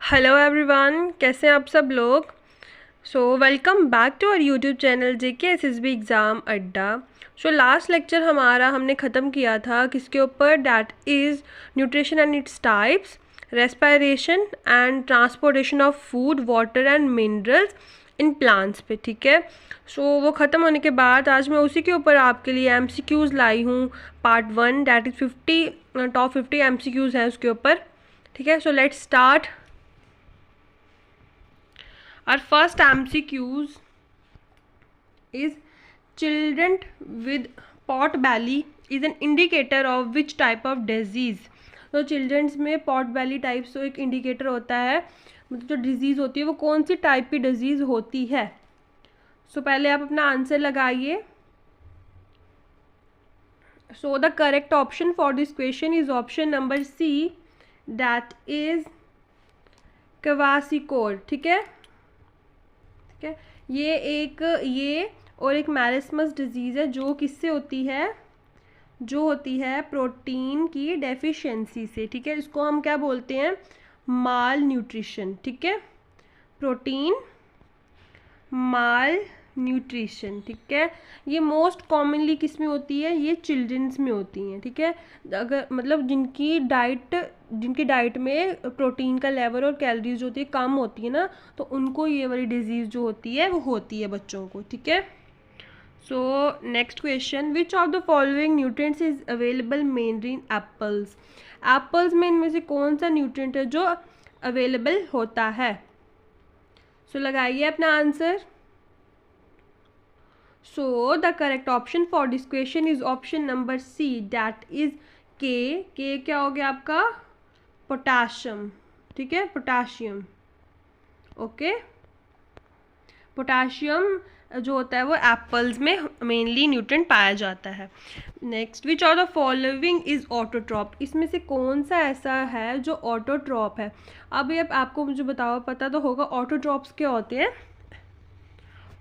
Hello everyone, कैसे हैं आप सब लोग। Welcome back to our YouTube channel JKSSB exam अड्डा। लास्ट लेक्चर हमारा हमने ख़त्म किया था किसके ऊपर, that is nutrition and its types, respiration and transportation of food, water and minerals in plants पे। ठीक है, वो ख़त्म होने के बाद आज मैं उसी के ऊपर आपके लिए MCQs लाई हूँ। Part 1 that is 50 top 50 MCQs हैं उसके ऊपर। ठीक है, let's start. Our first MCQs is children with pot belly is an indicator of which type of disease। तो चिल्ड्रंस में पॉट बेली टाइप्स तो एक इंडिकेटर होता है, मतलब जो डिजीज़ होती है वो कौन सी टाइप की डिजीज़ होती है। पहले आप अपना आंसर लगाइए। The correct option for this question is option number C, that is क्वासिकोर। ठीक है, ये और एक मैरिस्मस डिजीज़ है जो किससे होती है, जो होती है प्रोटीन की डेफिशिएंसी से। ठीक है, इसको हम क्या बोलते हैं, माल न्यूट्रिशन। ठीक है, प्रोटीन माल न्यूट्रिशन। ठीक है, ये मोस्ट कॉमनली किस में होती है, ये चिल्ड्रंस में होती हैं। ठीक है, अगर मतलब जिनकी डाइट में प्रोटीन का लेवल और कैलोरीज जो होती है कम होती है ना, तो उनको ये वाली डिजीज़ जो होती है वो होती है बच्चों को। ठीक है, next question, which of the following nutrients is available mainly in apples. Apples में इनमें से कौन सा न्यूट्रिएंट है जो अवेलेबल होता है। लगाइए अपना answer. The correct option for this question is option number C, that is के क्या हो गया आपका, पोटाशियम। ठीक है, पोटाशियम। ओके, पोटाशियम जो होता है वो एप्पल्स में मेनली न्यूट्रिएंट पाया जाता है। Next, which of the following is autotroph. इसमें से कौन सा ऐसा है जो ऑटोट्रॉप है। अब ये आपको मुझे बताओ, पता तो होगा ऑटोट्रॉप्स क्या होते हैं।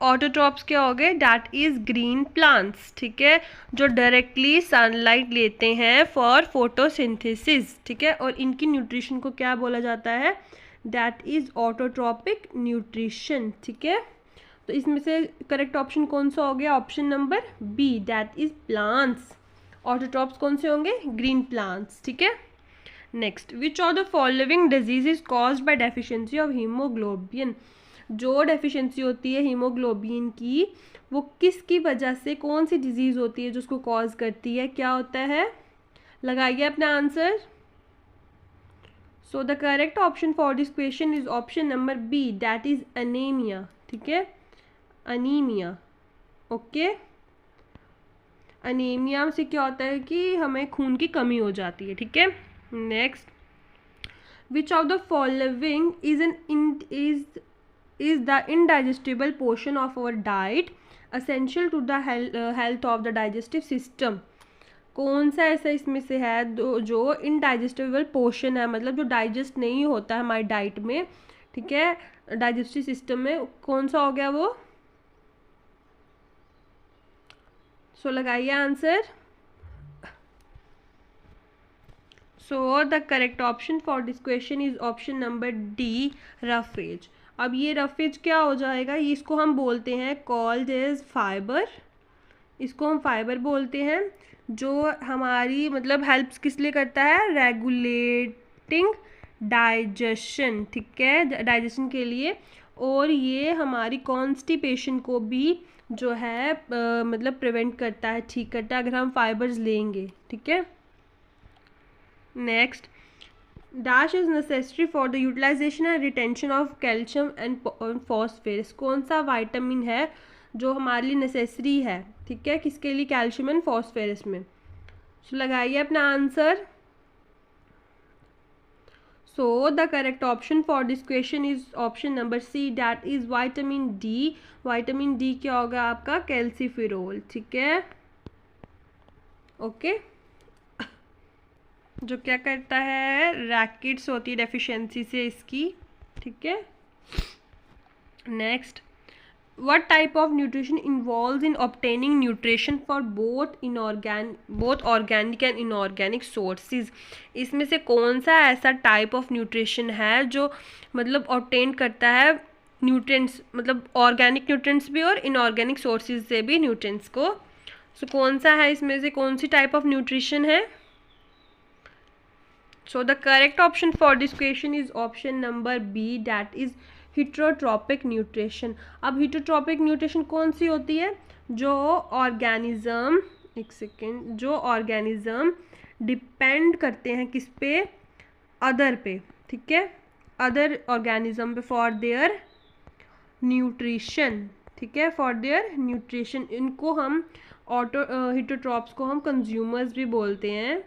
ऑटोट्रॉप्स क्या हो गए, डैट इज ग्रीन प्लांट्स। ठीक है, जो डायरेक्टली सनलाइट लेते हैं फॉर फोटोसिंथेसिस। ठीक है, और इनकी न्यूट्रिशन को क्या बोला जाता है, दैट इज ऑटोट्रॉपिक न्यूट्रिशन। ठीक है, तो इसमें से करेक्ट ऑप्शन कौन सा हो गया, option number B, that is plants. Autotrophs कौन से होंगे, ग्रीन प्लांट्स। ठीक है, next, which of the following disease is caused by deficiency of haemoglobin. जो डेफिशिएंसी होती है हीमोग्लोबिन की, वो किसकी वजह से, कौन सी डिजीज़ होती है जो उसको कॉज करती है, क्या होता है। लगाइए अपना answer. The correct option for this question is option number B, that is anaemia. ठीक है, अनीमिया। ओके, अनीमिया से क्या होता है कि हमें खून की कमी हो जाती है। ठीक है, next, which of the following is the indigestible portion of our diet essential to the health of the digestive system। कौन सा ऐसा इसमें से है जो इनडाइजेस्टेबल पोर्शन है, मतलब जो डाइजेस्ट नहीं होता है हमारी डाइट में। ठीक है, डाइजेस्टिव सिस्टम में कौन सा हो गया वो। लगाइए answer. The correct option for this question is option number D, roughage. अब ये रफेज क्या हो जाएगा, ये इसको हम बोलते हैं कॉल्ड एज फाइबर। इसको हम फाइबर बोलते हैं, जो हमारी मतलब हेल्प्स किस लिए करता है, रेगुलेटिंग डाइजेशन। ठीक है, डाइजेशन के लिए, और ये हमारी कॉन्स्टिपेशन को भी जो है मतलब प्रिवेंट करता है, ठीक करता है अगर हम फाइबर्स लेंगे। ठीक है, next, dash is necessary for the utilisation and retention of calcium and phosphorus. कौन सा वाइटामिन है जो हमारे लिए नेसेसरी है, ठीक है, किसके लिए, कैल्शियम एंड फॉस्फेरस में। लगाइए अपना answer. The correct option for this question is option number C, that is vitamin D। Vitamin D क्या होगा आपका, कैल्सीफेरोल। ठीक है, ओके, जो क्या करता है, रैकेट्स होती है डेफिशिएंसी से इसकी। ठीक है, next, what type of nutrition involves in obtaining nutrition for both organic and inorganic sources? इसमें से कौन सा ऐसा टाइप ऑफ न्यूट्रिशन है जो मतलब ऑब्टेन करता है न्यूट्रिएंट्स, मतलब ऑर्गेनिक न्यूट्रिएंट्स भी और इनऑर्गेनिक सोर्सेज से भी न्यूट्रिएंट्स को? सो कौन सा है इसमें से, कौन सी टाइप ऑफ न्यूट्रिशन है? So the correct option for this question is option number B, that is heterotrophic nutrition. अब हिट्रोट्रॉपिक न्यूट्रिशन कौन सी होती है? जो ऑर्गेनिज्म, एक सेकेंड, जो ऑर्गेनिज्म डिपेंड करते हैं किस पे? अदर पे, ठीक है, अदर ऑर्गेनिज्म पे फॉर देयर न्यूट्रिशन, ठीक है, फॉर देयर न्यूट्रिशन। इनको हम हिटोट्रॉप्स को हम कंज्यूमर्स भी बोलते हैं,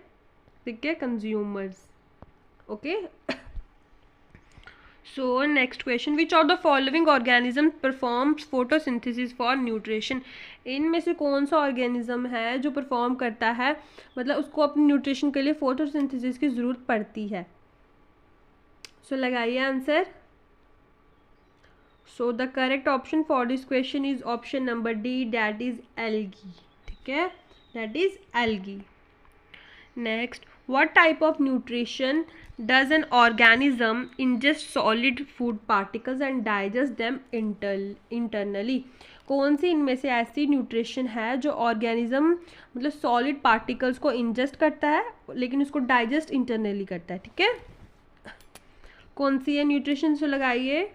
ठीक है, consumers. Okay, so next question, which of the following organism performs photosynthesis for nutrition? इनमें से कौन सा ऑर्गेनिज्म है जो परफॉर्म करता है, मतलब उसको अपनी न्यूट्रिशन के लिए फोटोसिंथेसिस की ज़रूरत पड़ती है? सो लगाइए answer. So the correct option for this question is option number D, that is algae, ठीक है, that is algae. Next, what type of nutrition does an organism ingest solid food particles and digest them internally? कौन सी इनमें से ऐसी nutrition है जो organism मतलब solid particles को इंजेस्ट करता है लेकिन उसको डाइजेस्ट इंटरनली करता है, ठीक है? कौन सी है न्यूट्रिशन? से लगाइए।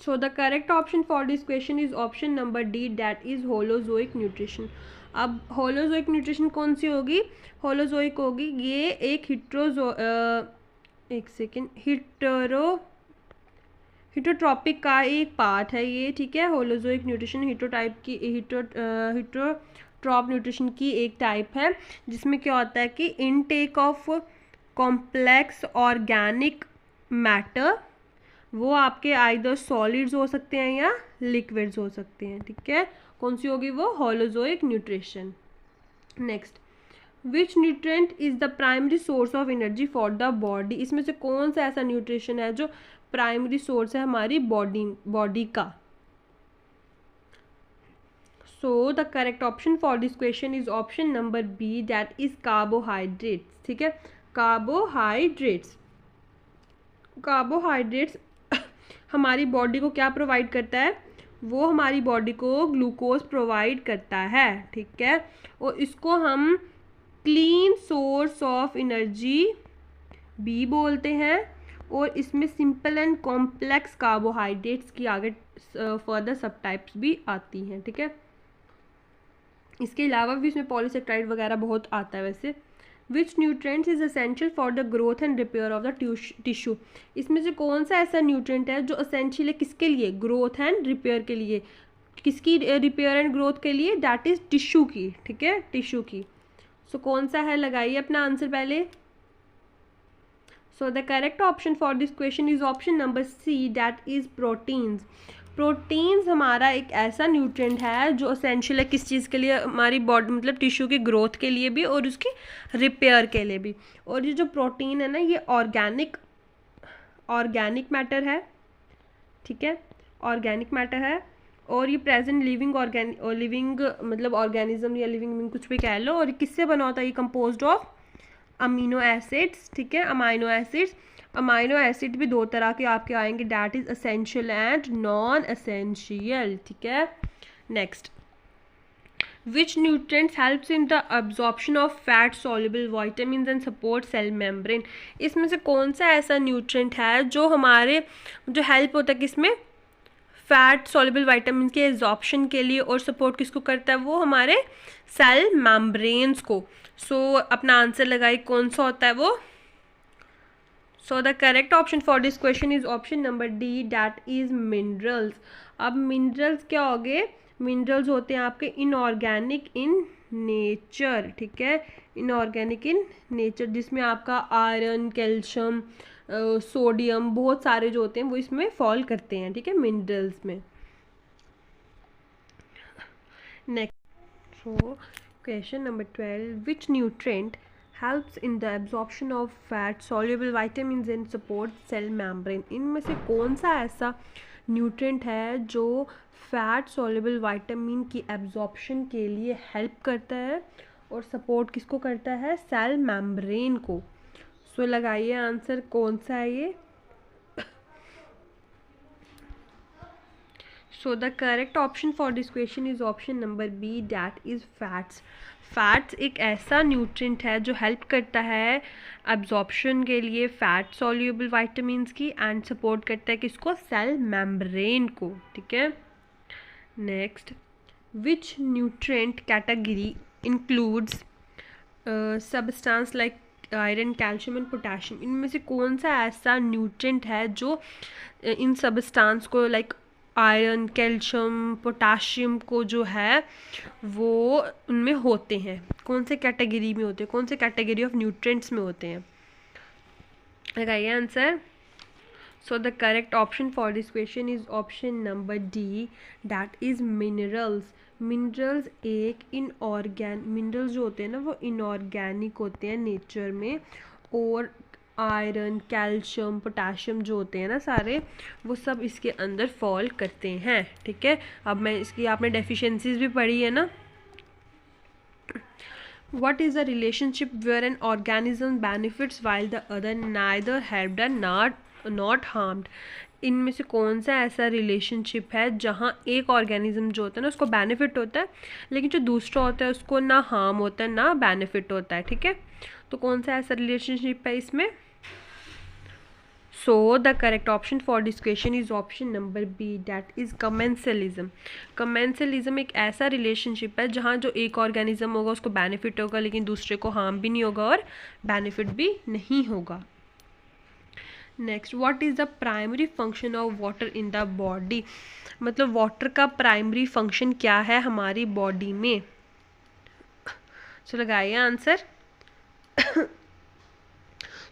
सो the correct option for this question is option number D, that is holozoic nutrition. अब होलोजोइक न्यूट्रिशन कौन सी होगी? होलोजोइक होगी ये एक हिटोट्रॉपिक का एक पार्ट है ये, ठीक है। होलोजोइक न्यूट्रिशन हिटोट्रॉप न्यूट्रिशन की एक टाइप है जिसमें क्या होता है कि intake of complex organic matter, वो आपके आइदर सॉलिड्स हो सकते हैं या लिक्विड्स हो सकते हैं, ठीक है। कौन सी होगी वो? Holozoic nutrition. Next, which nutrient is the primary source of energy for the body? इसमें से कौन सा ऐसा न्यूट्रिशन है जो प्राइमरी सोर्स है हमारी बॉडी का? So the correct option for this question is option number B, that is carbohydrates, ठीक है, कार्बोहाइड्रेट्स। कार्बोहाइड्रेट्स हमारी बॉडी को क्या प्रोवाइड करता है? वो हमारी बॉडी को ग्लूकोज प्रोवाइड करता है, ठीक है, और इसको हम क्लीन सोर्स ऑफ एनर्जी भी बोलते हैं। और इसमें सिंपल एंड कॉम्प्लेक्स कार्बोहाइड्रेट्स की आगे फर्दर सब टाइप्स भी आती हैं, ठीक है। इसके अलावा भी इसमें पॉलीसेक्राइड वगैरह बहुत आता है वैसे। विच nutrients is essential for the growth and repair of the tissue? इसमें से कौन सा ऐसा न्यूट्रिएंट है जो एसेंशियल है किसके लिए? ग्रोथ एंड रिपेयर के लिए। किसकी रिपेयर एंड ग्रोथ के लिए? दैट इज टिश्यू की, ठीक है, टिश्यू की। सो कौन सा है? लगाइए अपना आंसर पहले। So the correct option for this question is option number C, that is proteins. Proteins हमारा एक ऐसा न्यूट्रिएंट है जो एसेंशियल है किस चीज़ के लिए? हमारी बॉडी मतलब टिश्यू की ग्रोथ के लिए भी और उसकी रिपेयर के लिए भी। और ये जो प्रोटीन है ना, ये ऑर्गेनिक मैटर है, ठीक है, ऑर्गेनिक मैटर है। और ये प्रेजेंट लिविंग मतलब ऑर्गेनिज्म या लिविंग कुछ भी कह लो। और किससे बना होता है? ये कंपोज्ड ऑफ अमीनो एसिड्स, ठीक है, अमाइनो एसिड्स। अमाइनो एसिड भी दो तरह के आपके आएंगे, that is essential and non essential, ठीक है। Next, which nutrients helps in the absorption of fat soluble vitamins and support cell membrane? इसमें से कौन सा ऐसा न्यूट्रिएंट है जो हमारे जो हेल्प होता है किसमें? फैट सॉल्युबल विटामिन के एब्जॉर्प्शन के लिए, और सपोर्ट किसको करता है? वो हमारे सेल मेम्ब्रेन्स को। सो अपना आंसर लगाइए, कौन सा होता है वो? So the correct option for this question is option number D, that is minerals. अब मिनरल्स क्या हो गए? मिनरल्स होते हैं आपके इनऑर्गेनिक इन नेचर, ठीक है, इनऑर्गेनिक इन नेचर, जिसमें आपका आयरन, कैल्शियम, सोडियम बहुत सारे जो होते हैं वो इसमें फॉल करते हैं, ठीक है, मिनरल्स में। Next, so question number 12, which nutrient helps in the absorption of fat soluble vitamins and support cell membrane? इनमें से कौन सा ऐसा न्यूट्रिएंट है जो फैट सॉल्युबल विटामिन की एब्जॉर्प्शन के लिए हेल्प करता है और सपोर्ट किसको करता है, सेल मेम्ब्रेन को। सो लगाइए आंसर कौन सा है ये। So the correct option for this question is option number B, that is fats. Fats एक ऐसा न्यूट्रिएंट है जो हेल्प करता है एब्जॉर्प्शन के लिए फैट सॉल्युबल विटामिन्स की एंड सपोर्ट करता है किसको, सेल मेम्ब्रेन को। ठीक है, next, which nutrient category includes substance like iron, calcium and potassium. इनमें से कौन सा ऐसा न्यूट्रिएंट है जो इन सब्सटेंस को लाइक आयरन, कैल्शियम, पोटाशियम को जो है वो उनमें होते हैं, कौन से कैटेगरी में होते हैं, कौन से कैटेगरी ऑफ न्यूट्रिएंट्स में होते हैं। लगाइए answer. So the correct option for this question is option number D, that is minerals. Minerals एक मिनरल्स जो होते हैं ना वो इनऑर्गेनिक होते हैं नेचर में, और आयरन, कैल्शियम, पोटेशियम जो होते हैं ना सारे, वो सब इसके अंदर फॉल करते हैं। ठीक है, अब मैं इसकी आपने डेफिशिएंसीज भी पढ़ी है ना। What is the relationship where an organism benefits while the other neither helped and not harmed? इनमें से कौन सा ऐसा रिलेशनशिप है जहाँ एक ऑर्गेनिज्म जो होता है ना उसको बेनिफिट होता है, लेकिन जो दूसरा होता है उसको ना हार्म होता है ना बेनिफिट होता है। ठीक है, तो कौन सा ऐसा रिलेशनशिप है इसमें। So the correct option for this question is option number B, that is commensalism. Commensalism एक ऐसा रिलेशनशिप है जहाँ जो एक ऑर्गेनिज्म होगा उसको बेनिफिट होगा लेकिन दूसरे को हार्म भी नहीं होगा और बेनिफिट भी नहीं होगा। Next, what is the primary function of water in the body. मतलब वाटर का प्राइमरी फंक्शन क्या है हमारी बॉडी में। सो लगाइए answer.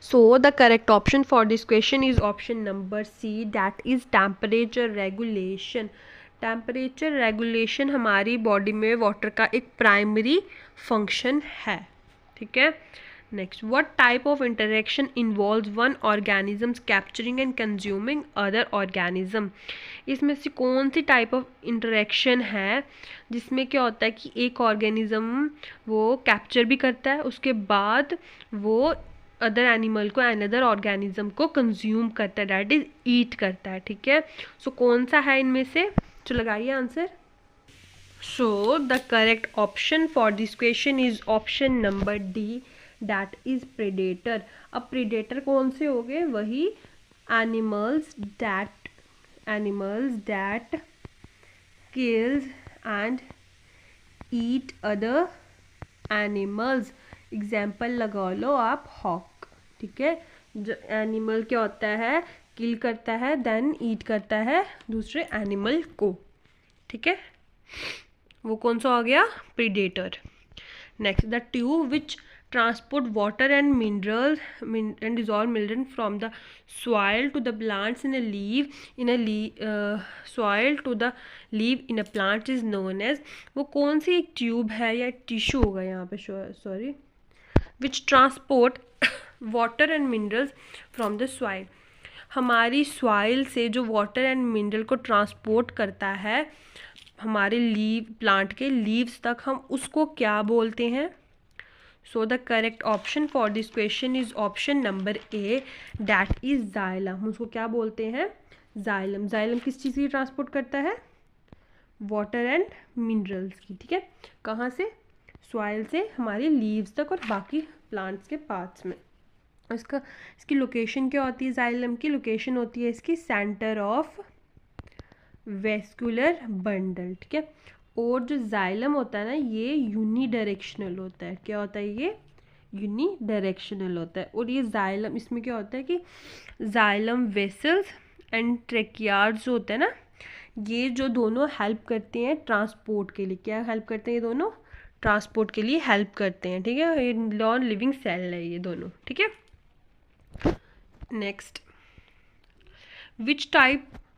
So the correct option for this question is option number C, that is temperature regulation. Temperature regulation हमारी body में water का एक प्राइमरी फंक्शन है। ठीक है, next, what type of interaction involves one organism capturing and consuming other organism। इसमें से कौन सी टाइप ऑफ इंटरेक्शन है जिसमें क्या होता है कि एक ऑर्गेनिज्म वो कैप्चर भी करता है, उसके बाद वो अदर एनिमल को, अनदर ऑर्गेनिज्म को कंज्यूम करता है, दैट इज ईट करता है। ठीक है, सो कौन सा है इनमें से, तो लगाइए answer. So the correct option for this question is option number D, that is predator. अब प्रेडेटर कौन से हो गए, वही animals that kills and eat other animals। Example लगा लो आप, हॉक। ठीक है, जो एनिमल क्या होता है, किल करता है देन ईट करता है दूसरे एनिमल को। ठीक है, वो कौन सा हो गया, predator. Next, the tube which transport water and minerals and dissolve mineral from the soil to the plants in a leaf soil to the leaf in a plant is known as। वो कौन सी एक tube है या tissue होगा यहाँ पे, sorry, which transport water and minerals from the soil। हमारी soil से जो वाटर एंड मिनरल को ट्रांसपोर्ट करता है हमारे लीव, प्लांट के लीव्स तक, हम उसको क्या बोलते हैं। So the correct option for this question is option number A, that is xylem. हम उसको क्या बोलते हैं, जाइलम। जाइलम किस चीज़ की ट्रांसपोर्ट करता है, वाटर एंड मिनरल्स की। ठीक है, कहाँ से, सॉइल से हमारी लीव्स तक और बाकी प्लांट्स के पार्ट्स में। इसकी लोकेशन क्या होती है, जाइलम की लोकेशन होती है इसकी सेंटर ऑफ वेस्कुलर बंडल। ठीक है, और जो जाइलम होता है ना ये यूनिडायरेक्शनल होता है। क्या होता है, ये यूनिडायरेक्शनल होता है। और ये जाइलम, इसमें क्या होता है कि जाइलम वेसल्स एंड ट्रेकियार्ड्स जो होते हैं ना, ये जो दोनों हेल्प करते हैं ट्रांसपोर्ट के लिए। क्या हेल्प करते हैं, ये दोनों ट्रांसपोर्ट के लिए हेल्प करते हैं। ठीक है, ये नॉन लिविंग सेल है ये दोनों। ठीक है, next,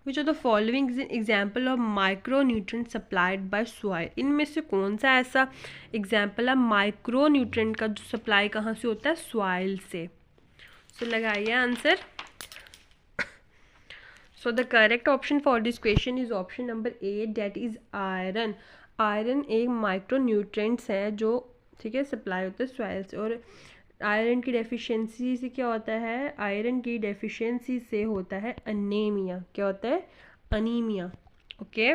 which of the following is an example of micronutrient supplied by soil। इनमें से कौन सा ऐसा एग्जाम्पल है माइक्रोन्यूट्रिएंट का जो सप्लाई कहाँ से होता है, सॉइल से। सो लगाइए answer. So the correct option for this question is option number A, that is iron. Iron एक माइक्रो न्यूट्रेंट्स है जो, ठीक है, सप्लाई होता है सॉइल से। और आयरन की डेफिशिएंसी से क्या होता है, आयरन की डेफिशिएंसी से होता है अनीमिया। क्या होता है, anaemia. Okay,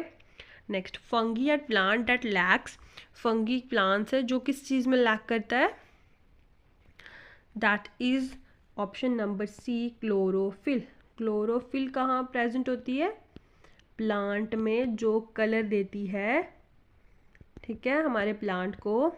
next, fungi at plant that lacks. Fungi plants है जो किस चीज़ में लैक करता है, that is option number C, chlorophyll. Chlorophyll कहाँ प्रेजेंट होती है, प्लांट में, जो कलर देती है, ठीक है, हमारे प्लांट को।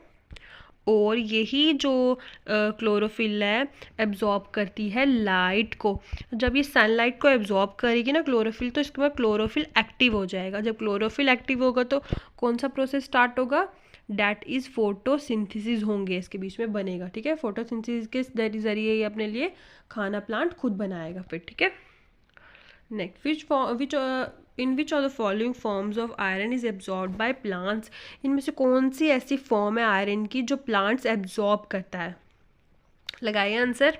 और यही जो क्लोरोफिल है एब्जॉर्ब करती है लाइट को। जब ये सनलाइट को एब्जॉर्ब करेगी ना क्लोरोफिल, तो इसके बाद क्लोरोफिल एक्टिव हो जाएगा। जब क्लोरोफिल एक्टिव होगा तो कौन सा प्रोसेस स्टार्ट होगा, डैट इज़ फोटोसिंथेसिस होंगे, इसके बीच में बनेगा। ठीक है, फोटोसिंथेसिस के जरिए ये अपने लिए खाना प्लांट खुद बनाएगा फिर। ठीक है, next, in which of the following forms of iron is absorb by plants. इनमें से कौन सी ऐसी फॉर्म है आयरन की जो प्लांट्स एब्जॉर्ब करता है, लगाइए answer.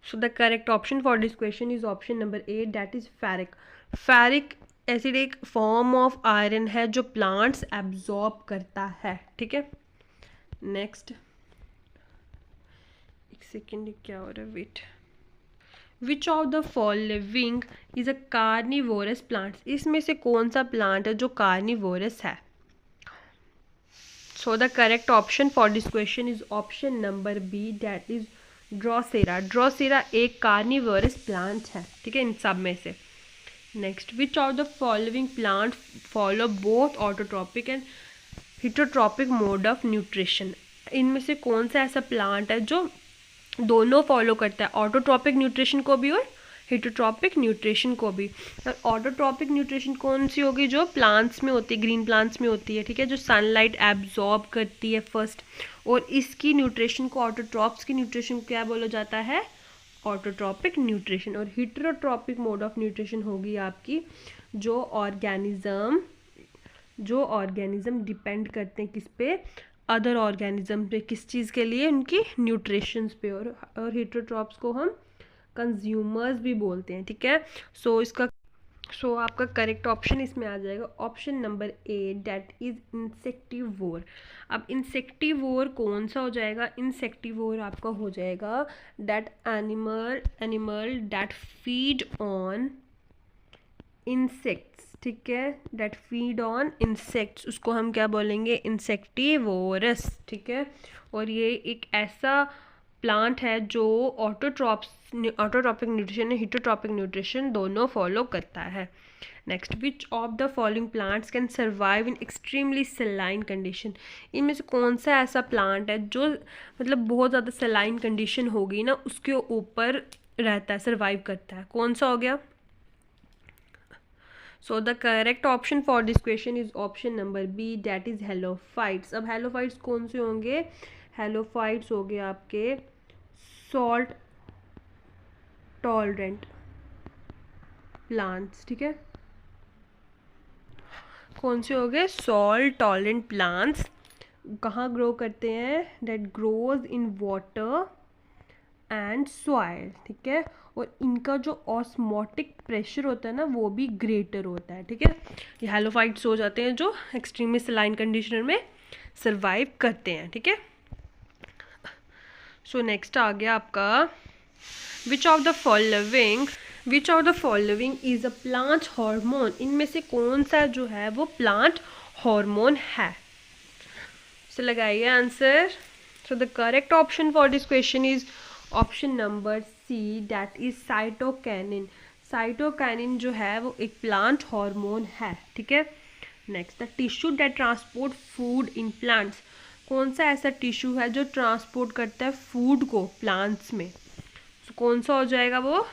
So the correct option for this question is option number A, that is ferric. Ferric acid एक फॉर्म ऑफ आयरन है जो प्लांट्स एब्जॉर्ब करता है। ठीक है, नेक्स्ट, एक सेकेंड, क्या हो रहा है, wait. Which of the following is a carnivorous plant. इसमें से कौन सा प्लांट है जो कार्निवोरस है। So the correct option for this question is option number B, that is drosera. Drosera एक कार्निवोरस प्लांट है। ठीक है, इन सब में से। Next, which of the following plant follow both autotrophic and heterotrophic mode of nutrition. इनमें से कौन सा ऐसा प्लांट है जो दोनों फॉलो करता है, ऑटोट्रॉपिक न्यूट्रिशन को भी और हिटोट्रॉपिक न्यूट्रिशन को भी। और ऑटोट्रॉपिक न्यूट्रिशन कौन सी होगी, जो प्लांट्स में होती है, ग्रीन प्लांट्स में होती है। ठीक है, जो सनलाइट एब्जॉर्ब करती है फर्स्ट, और इसकी न्यूट्रिशन को, ऑटोट्रॉप्स की न्यूट्रिशन को क्या बोला जाता है, ऑटोट्रॉपिक न्यूट्रिशन। और हिटरोट्रॉपिक मोड ऑफ न्यूट्रिशन होगी आपकी जो ऑर्गेनिज्म डिपेंड करते हैं किस पे, अदर ऑर्गेनिज्म पे, किस चीज़ के लिए, उनकी न्यूट्रिशंस पे। और हिटरोट्रॉप्स को हम कंज्यूमर्स भी बोलते हैं। ठीक है, सो आपका करेक्ट ऑप्शन इसमें आ जाएगा option number A, that is insectivore. अब इंसेक्टिवोर कौन सा हो जाएगा, इंसेक्टिवोर आपका हो जाएगा that animal that feed on insects. ठीक है, दैट फीड ऑन इंसेक्ट्स, उसको हम क्या बोलेंगे, इंसेक्टिवोरस। ठीक है, और ये एक ऐसा प्लांट है जो ऑटोट्रॉपिक न्यूट्रिशन, हिटोट्रॉपिक न्यूट्रिशन दोनों फॉलो करता है। Next, which of the following plants can survive in extremely सेलाइन condition. इनमें से कौन सा ऐसा प्लांट है जो मतलब बहुत ज़्यादा सेलाइन कंडीशन होगी ना, उसके ऊपर रहता है, सर्वाइव करता है। कौन सा हो गया। So the correct option for this question is option number B, that is halophytes. अब हेलोफाइट्स कौन से होंगे, हेलोफाइट्स हो गए आपके सॉल्ट टॉलरेंट प्लांट्स। ठीक है, कौन से हो गए, सॉल्ट टॉलरेंट प्लांट्स। कहाँ ग्रो करते हैं, that grows in water and soil. ठीक है, और इनका जो ऑस्मोटिक प्रेशर होता है ना, वो भी ग्रेटर होता है। ठीक है, ये हेलोफाइट्स हो जाते हैं जो एक्सट्रीमली सलाइन कंडीशनर में सर्वाइव करते हैं। ठीक है, सो नेक्स्ट आ गया आपका विच of the following is a plant hormone. इनमें से कौन सा जो है वो प्लांट हार्मोन है। सो लगाइए answer. So the correct option for this question is option number C, that is cytokinin. Cytokinin जो है वो एक प्लांट हार्मोन है। ठीक है, next, the tissue that transport food in plants. कौन सा ऐसा टिश्यू है जो ट्रांसपोर्ट करता है फूड को प्लांट्स में, so, कौन सा हो जाएगा वो।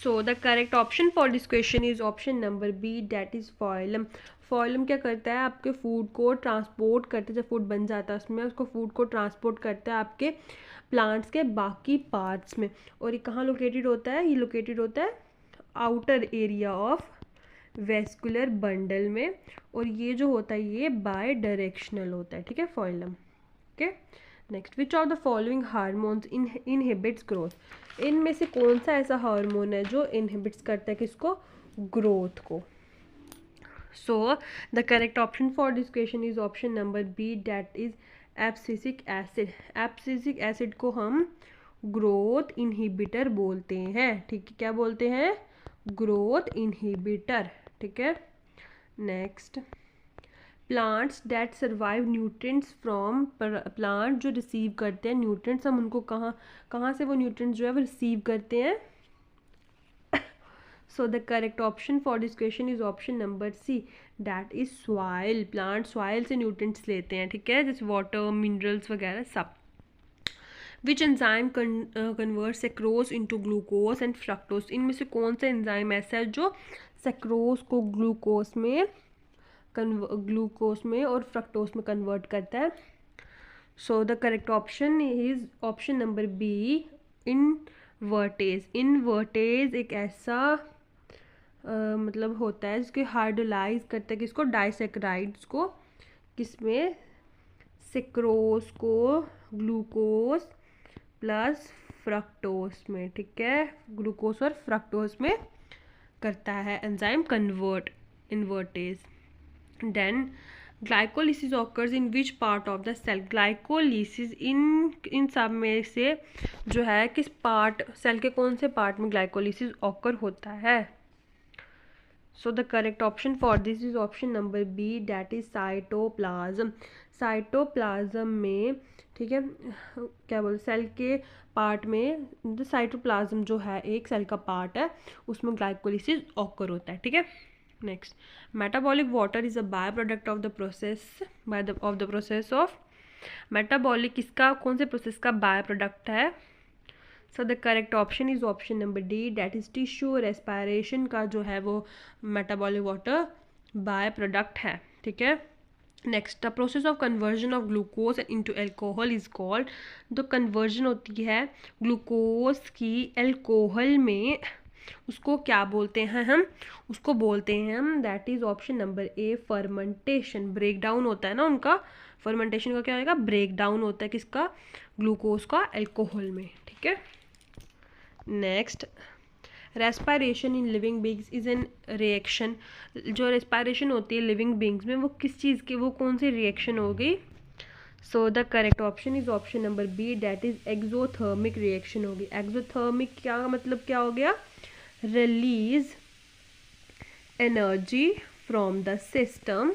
So the correct option for this question is option number B, that is phylum. Phylum क्या करता है, आपके फूड को ट्रांसपोर्ट करते, जब फूड बन जाता है उसमें उसको फूड को ट्रांसपोर्ट करता है आपके प्लांट्स के बाकी पार्ट्स में। और ये कहाँ लोकेटेड होता है, ये लोकेटेड होता है outer area of vascular bundle में। और ये जो होता है ये बाय डायरेक्शनल होता है। ठीक है, phylum. Okay, next, which of the following hormones inhibits growth, इनमें से कौन सा ऐसा हार्मोन है जो इनहिबिट्स करता है किसको, ग्रोथ को. So the correct option for this question is option number B, that is abscisic acid. Abscisic acid को हम ग्रोथ इनहिबिटर बोलते हैं. ठीक है, क्या बोलते हैं, ग्रोथ इनहिबिटर. ठीक है. Next, plants that survive nutrients from, plant जो रिसीव करते हैं न्यूट्रिएंट्स, हम उनको कहाँ से वो न्यूट्रिएंट्स जो है वो रिसीव करते हैं. So the correct option for this question is option number C, that is soil. Plant soil से न्यूट्रिएंट्स लेते हैं. ठीक है, जैसे वाटर, मिनरल्स वगैरह सब. Which enzyme convert sucrose into glucose and fructose, इनमें से कौन सा एंजाइम ऐसा है जो सेक्रोज को ग्लूकोज में और फ्रक्टोज में कन्वर्ट करता है. So the correct option is option number B, invertase. Invertase एक ऐसा मतलब होता है जिसके हाइड्रोलाइज करता है किसको, डाइसेक्राइड्स को, किसमें, सेक्रोज को ग्लूकोज प्लस फ्रक्टोज में. ठीक है, ग्लूकोज और फ्रक्टोज में करता है enzyme convert, invertase. Then glycolysis occurs in which part of the cell. Glycolysis इन सब में से जो है किस पार्ट, सेल के कौन से पार्ट में ग्लाइकोलिसिस ऑकर होता है. So the correct option for this is option number B, that is cytoplasm. Cytoplasm में, ठीक है, क्या बोल, सेल के पार्ट में साइटोप्लाज्म जो है एक सेल का पार्ट है, उसमें ग्लाइकोलिसिस ऑकर होता है. ठीक है. Next, metabolic water is a by product of the process of. Metabolic किसका, कौन से प्रोसेस का बाय प्रोडक्ट है. So the correct option is option number D, that is tissue respiration का जो है वो मेटाबॉलिक वाटर बाय प्रोडक्ट है. ठीक है. Next, the process of conversion of glucose into alcohol is called. जो कन्वर्जन होती है ग्लूकोज की अल्कोहल में, उसको क्या बोलते हैं हम, उसको बोलते हैं हम, that is option number A, fermentation. Break down होता है ना उनका, फर्मेंटेशन का क्या होगा, ब्रेक डाउन होता है किसका, ग्लूकोज का अल्कोहल में. ठीक है. Next, respiration in living beings is an reaction. जो रेस्पिरेशन होती है लिविंग बींग्स में, वो किस चीज़ की, वो कौन सी रिएक्शन होगी. So the correct option is option number B, that is exothermic reaction होगी. एक्सोथर्मिक क्या मतलब, क्या हो गया, release energy from the system.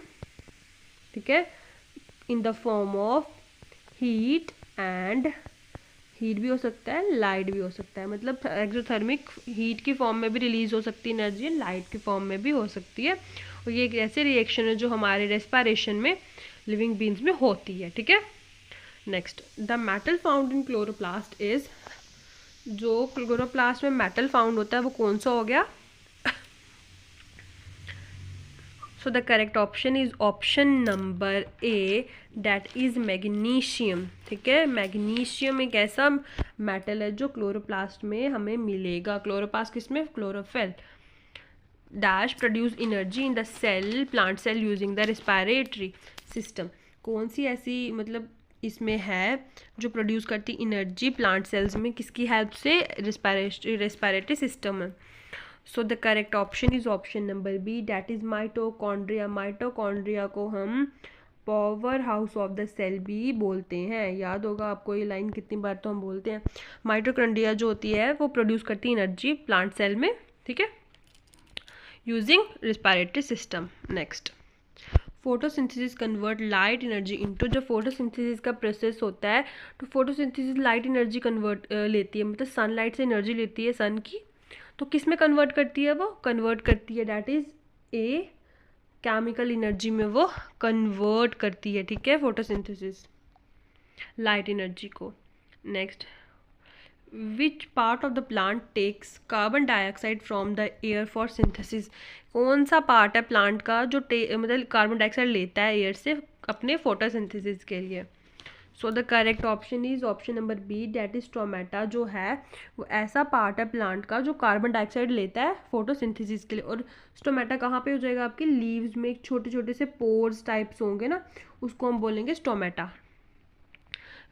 ठीक है, in the form of heat, and heat भी हो सकता है, लाइट भी हो सकता है. मतलब एक्सोथर्मिक हीट की फॉर्म में भी रिलीज हो सकती है एनर्जी, लाइट की फॉर्म में भी हो सकती है. और ये एक ऐसे रिएक्शन है जो हमारे रेस्पिरेशन में लिविंग बींग्स में होती है. ठीक है. Next, the metal found in chloroplast is. जो क्लोरोप्लास्ट में मेटल फाउंड होता है वो कौन सा हो गया. So the correct option is option number A, that is magnesium. ठीक है, मैग्नीशियम एक ऐसा मेटल है जो क्लोरोप्लास्ट में हमें मिलेगा. क्लोरोप्लास्ट किसमें, chlorophyll. Dash produce energy in the cell, plant cell using the respiratory system. कौन सी ऐसी मतलब इसमें है जो प्रोड्यूस करती एनर्जी प्लांट सेल्स में, किसकी हेल्प से, रेस्पिरेटरी सिस्टम में. So the correct option is option number B, that is mitochondria. Mitochondria को हम power house of the cell भी बोलते हैं. याद होगा आपको ये लाइन, कितनी बार तो हम बोलते हैं. माइटोकॉन्ड्रिया जो होती है वो प्रोड्यूस करती है एनर्जी प्लांट सेल में. ठीक है, using respiratory system. Next, photosynthesis convert light energy into. जब फोटोसिंथेसिस का प्रोसेस होता है तो फोटोसिंथेसिस लाइट एनर्जी कन्वर्ट लेती है, मतलब सनलाइट से एनर्जी लेती है सन की. तो किस में कन्वर्ट करती है, वो कन्वर्ट करती है, that is A, chemical energy में वो कन्वर्ट करती है. ठीक है, फोटोसिंथेसिस लाइट एनर्जी को. Next, which part of the plant takes carbon dioxide from the air for synthesis. कौन सा पार्ट है प्लांट का जो मतलब कार्बन डाइऑक्साइड लेता है एयर से अपने फोटोसिंथेसिस के लिए. So the correct option is option number B, that is stomata. जो है वो ऐसा पार्ट है प्लांट का जो कार्बन डाइऑक्साइड लेता है फोटोसिंथेसिस के लिए. और स्टोमेटा कहाँ पे हो जाएगा, आपके लीव्स में एक छोटे छोटे से पोर्स टाइप्स होंगे ना, उसको हम बोलेंगे stomata.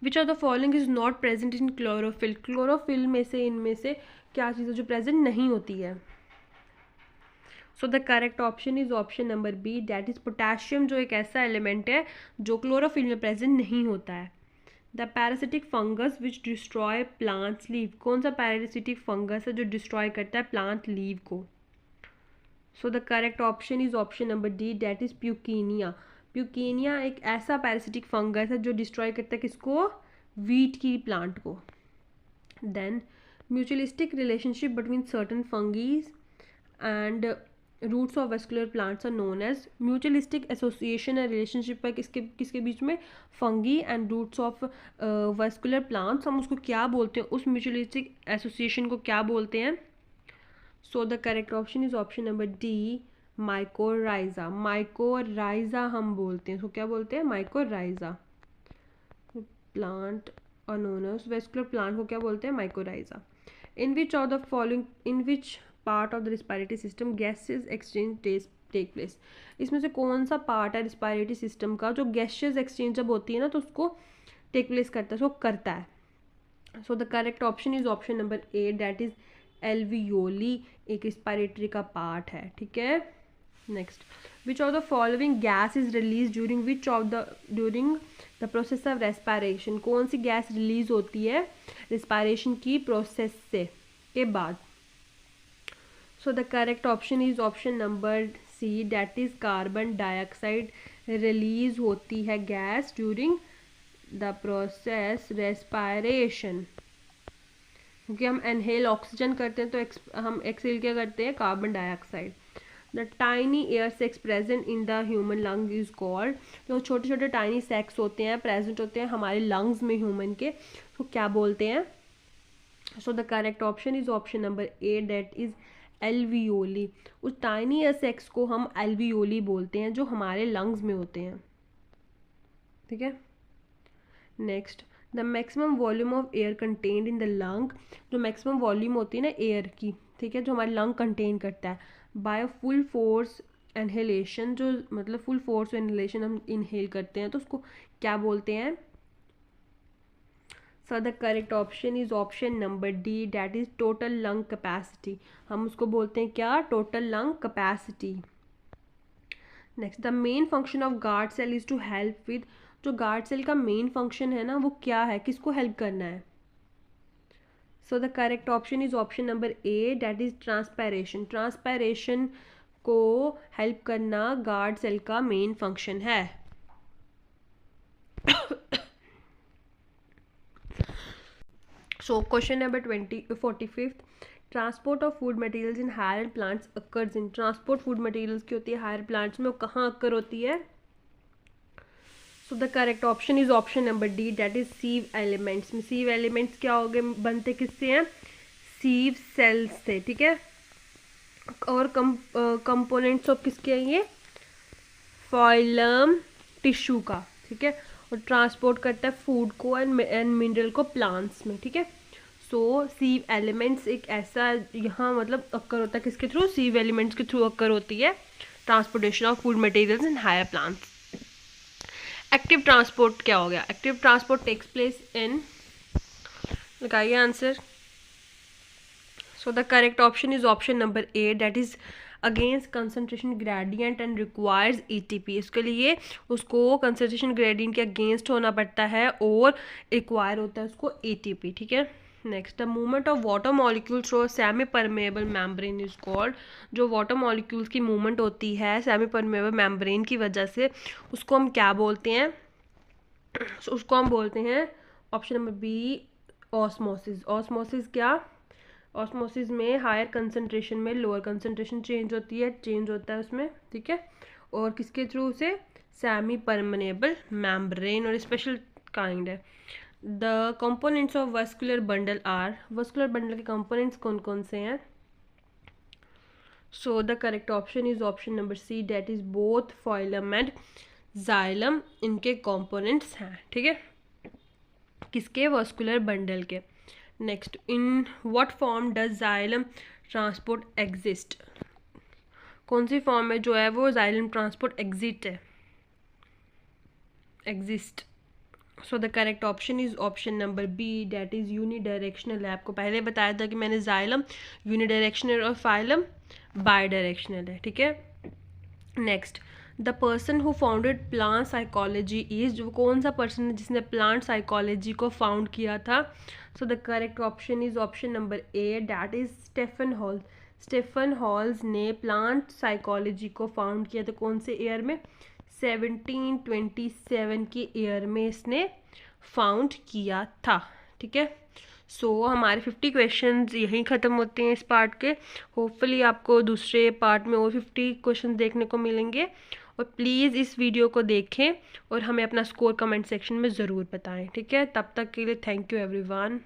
Which of the following is not present in chlorophyll, chlorophyll में से इनमें से क्या चीज़ है जो प्रेजेंट नहीं होती है? So the correct option is option number B, that is potassium, जो एक ऐसा एलिमेंट है जो क्लोरोफिल में प्रेजेंट नहीं होता है। The parasitic fungus which destroy plants leave, कौन सा पैरासिटिक फंगस है जो डिस्ट्रॉय करता है प्लांट लीव को? So the correct option is option number D, that is Puccinia. Puccinia एक ऐसा पैरासिटिक फंगस है जो डिस्ट्रॉय करता है किसको? वीट की प्लांट को। Then mutualistic relationship between certain fungi and roots of vascular plants are known as, mutualistic association है, रिलेशनशिप है किसके किसके बीच में? Fungi and roots of vascular plants, हम उसको क्या बोलते हैं? उस म्यूचुअलिस्टिक एसोसिएशन को क्या बोलते हैं? So the correct option is option number D, mycorrhiza. Mycorrhiza हम बोलते हैं, उसको क्या बोलते हैं? माइकोराइजा। प्लांट और नोन एज वेस्कुलर प्लांट को क्या बोलते हैं? Mycorrhiza. In which of the following, in which part of the respiratory system gases exchange take place, इसमें से कौन सा पार्ट है रिस्पायरेटरी सिस्टम का जो गैसेज एक्सचेंज जब होती है ना तो उसको टेक प्लेस करता है, उसको करता है? So the correct option is option number A, that is alveoli, एक रिस्पायरेटरी का पार्ट है, ठीक है। Next, which of the following gas is release during the process of respiration, कौन सी गैस रिलीज होती है रिस्पायरेशन की प्रोसेस से के बाद? So the correct option is option number C, that is carbon dioxide release होती है gas during the process respiration, क्योंकि हम इनहेल ऑक्सीजन करते हैं तो हम एक्सहेल क्या करते हैं? Carbon dioxide. The tiny air sacs present in the human lung is called, जो छोटे छोटे टाइनी सैक्स होते हैं प्रेजेंट होते हैं हमारे लंग्स में ह्यूमन के, तो क्या बोलते हैं? So the correct option is option number A, that is alveoli. उस टाइनी एयर सैक्स को हम एल्वियोली बोलते हैं जो हमारे लंग्स में होते हैं, ठीक है। Next, the maximum volume of air contained in the lung, जो मैक्सिमम वॉल्यूम होती है ना एयर की, ठीक है, जो हमारे लंग कंटेन करता है, बाय फुल फोर्स इनहेलेशन, जो मतलब फुल फोर्स इनहेलेशन हम इनहेल करते हैं तो उसको क्या बोलते हैं? So the correct option is option number D, that is total lung capacity, हम उसको बोलते हैं क्या? Total lung capacity. Next, the main function of guard cell is to help with, जो गार्ड सेल का मेन फंक्शन है ना वो क्या है? किसको हेल्प करना है? So the correct option is option number A, that is transpiration. Transpiration को हेल्प करना गार्ड सेल का मेन फंक्शन है। So question number 45, transport of food materials in higher plants occurs in, transport food materials की होती है higher plants में, वो कहाँ अकर होती है? So the correct option is option number D, that is sieve elements में। सीव एलिमेंट्स क्या हो गए? बनते किससे हैं? सीव सेल्स से, ठीक है। और कंपोनेंट्स ऑफ किसके हैं ये? फाइलम टिश्यू का, ठीक है। और ट्रांसपोर्ट करता है फूड को एंड मिनरल को प्लांट्स में, ठीक है। सो सीव एलिमेंट्स एक ऐसा यहाँ मतलब अक्कर होता है किसके थ्रू? सीव एलिमेंट्स के थ्रू अक्कर होती है transportation of food materials in higher plants. Active transport क्या हो गया? Active transport takes place in, लगाइए answer. So the correct option is option number A, that is against concentration gradient and requires ATP, इसके लिए उसको concentration gradient के against होना पड़ता है और रिक्वायर होता है उसको एटीपी, ठीक है। Next, the movement of water molecules through semi permeable membrane is called, जो वाटर मॉलिक्यूल्स की मूवमेंट होती है सेमी परमेबल मेम्ब्रेन की वजह से, उसको हम क्या बोलते हैं? उसको हम बोलते हैं option number B, osmosis. Osmosis क्या? ऑस्मोसिस में हायर कंसंट्रेशन में लोअर कंसंट्रेशन चेंज होती है, चेंज होता है उसमें, ठीक है। और किसके थ्रू से? सेमी परमेबल मेम्ब्रेन, और स्पेशल काइंड है। The components of vascular bundle are, vascular bundle के कंपोनेंट्स कौन कौन से हैं? So the correct option is option number C, that is both phloem and xylem, इनके कंपोनेंट्स हैं, ठीक है, किसके? वस्कुलर बंडल के। Next, in what form does xylem transport exist, कौन सी फॉर्म में जो है वो जाइलम ट्रांसपोर्ट एग्जिस्ट है? Exist so the correct option is option number B, that is unidirectional है। आपको पहले बताया था कि मैंने जाइलम यूनिडायरेक्शनल और फाइलम बाई डायरेक्शनल है, ठीक है। Next, the person who founded plant psychology is, जो कौन सा पर्सन है जिसने प्लांट साइकोलॉजी को फाउंड किया था। So the correct option is option number A, that is Stefan Hall. Stefan Halls ने प्लांट साइकोलॉजी को फाउंड किया था कौन से ईयर में, 1727 के ईयर में इसने फाउंड किया था, ठीक है। सो हमारे 50 क्वेश्चंस यहीं ख़त्म होते हैं इस पार्ट के। होपफुली आपको दूसरे पार्ट में और 50 क्वेश्चन देखने को मिलेंगे। और प्लीज़ इस वीडियो को देखें और हमें अपना स्कोर कमेंट सेक्शन में ज़रूर बताएं, ठीक है। तब तक के लिए थैंक यू एवरीवन।